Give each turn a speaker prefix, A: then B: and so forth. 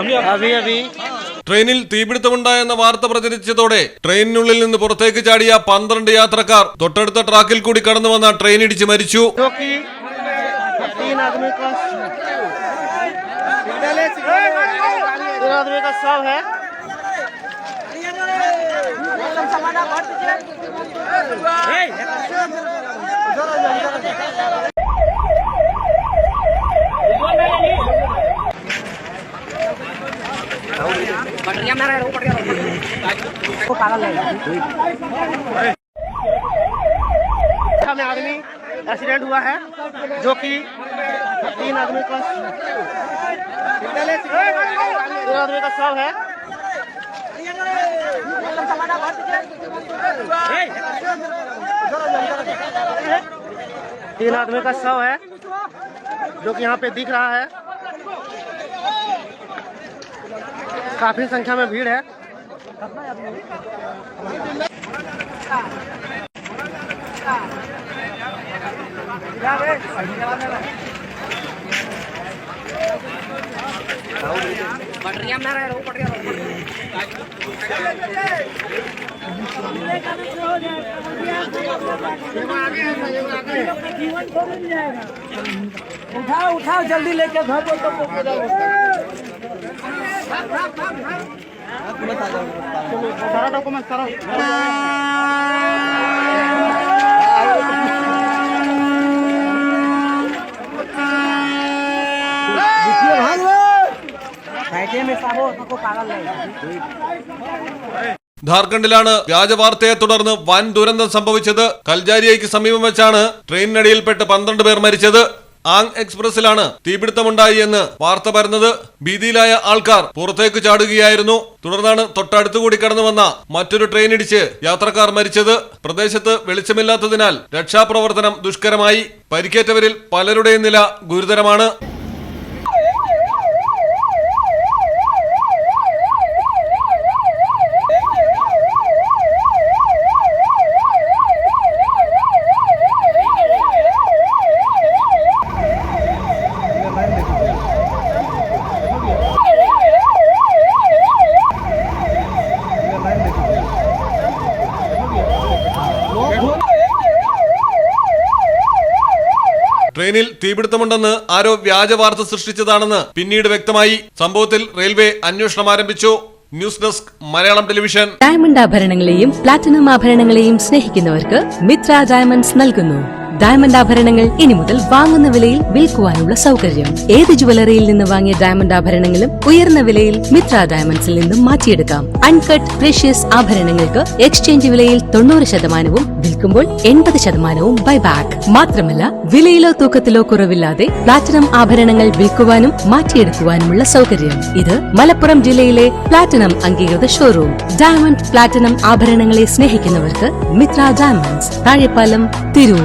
A: अभी
B: ട്രെയിനിൽ തീപിടുത്തമുണ്ടായെന്ന വാർത്ത പ്രചരിച്ചതോടെ ട്രെയിനിനുള്ളിൽ നിന്ന് പുറത്തേക്ക് ചാടിയ 12 യാത്രക്കാർ തൊട്ടടുത്ത ട്രാക്കിൽ കൂടി കടന്നു വന്ന ട്രെയിൻ ഇടിച്ച് മരിച്ചു.
A: में आदमी एक्सीडेंट हुआ है जो कि 3 आदमी का शव है। 3 आदमी का शव है जो कि यहाँ पे दिख रहा है। काफी संख्या में भीड़ है।
C: उठाओ उठाओ जल्दी लेके घर तो
A: सारा डॉक्यूमेंट करो।
B: ഝാർഖണ്ഡിലാണ് വ്യാജ വാർത്തയെ തുടർന്ന് വൻ ദുരന്തം സംഭവിച്ചത്. കൽജാരിയയ്ക്ക് സമീപം വെച്ചാണ് ട്രെയിനിനടിയിൽപ്പെട്ട് 12 പേർ മരിച്ചത്. ആങ് എക്സ്പ്രസിലാണ് തീപിടുത്തമുണ്ടായി എന്ന് വാർത്ത പരന്നത്. ഭീതിയിലായ ആൾക്കാർ പുറത്തേക്ക് ചാടുകയായിരുന്നു. തുടർന്നാണ് തൊട്ടടുത്തുകൂടി കടന്നു വന്ന മറ്റൊരു ട്രെയിൻ ഇടിച്ച് യാത്രക്കാർ മരിച്ചത്. പ്രദേശത്ത് വെളിച്ചമില്ലാത്തതിനാൽ രക്ഷാപ്രവർത്തനം ദുഷ്കരമായി. പരിക്കേറ്റവരിൽ പലരുടെയും നില ഗുരുതരമാണ്. ട്രെയിനിൽ തീപിടുത്തമുണ്ടെന്ന് ആരോ വ്യാജ വാർത്ത സൃഷ്ടിച്ചതാണെന്ന് പിന്നീട് വ്യക്തമായി. സംഭവത്തിൽ റെയിൽവേ അന്വേഷണം ആരംഭിച്ചു. News desk Malayalam television.
D: Diamond ആഭരണങ്ങളെയും പ്ലാറ്റിനം ആഭരണങ്ങളെയും സ്നേഹിക്കുന്നവർക്ക് മിത്ര ഡയമണ്ട്സ് നൽകുന്നു ഡയമണ്ട് ആഭരണങ്ങൾ ഇനി മുതൽ വാങ്ങുന്ന വിലയിൽ വിൽക്കുവാനുള്ള സൗകര്യം. ഏത് ജുവലറിയിൽ നിന്ന് വാങ്ങിയ ഡയമണ്ട് ആഭരണങ്ങളും ഉയർന്ന വിലയിൽ മിത്ര ഡയമണ്ട്സിൽ നിന്നും മാറ്റിയെടുക്കാം. അൺകട്ട് പ്രഷ്യസ് ആഭരണങ്ങൾക്ക് എക്സ്ചേഞ്ച് വിലയിൽ 90%, വിൽക്കുമ്പോൾ 80% ബൈബാക്ക്. മാത്രമല്ല വിലയിലോ തൂക്കത്തിലോ കുറവില്ലാതെ പ്ലാറ്റിനം ആഭരണങ്ങൾ വിൽക്കുവാനും മാറ്റിയെടുക്കുവാനുമുള്ള സൗകര്യം. ഇത് മലപ്പുറം ജില്ലയിലെ പ്ലാറ്റിനം അംഗീകൃത ഷോറൂം. ഡയമണ്ട് പ്ലാറ്റിനം ആഭരണങ്ങളെ സ്നേഹിക്കുന്നവർക്ക് മിത്ര ഡയമണ്ട്സ്, താഴെപ്പാലം, തിരൂർ.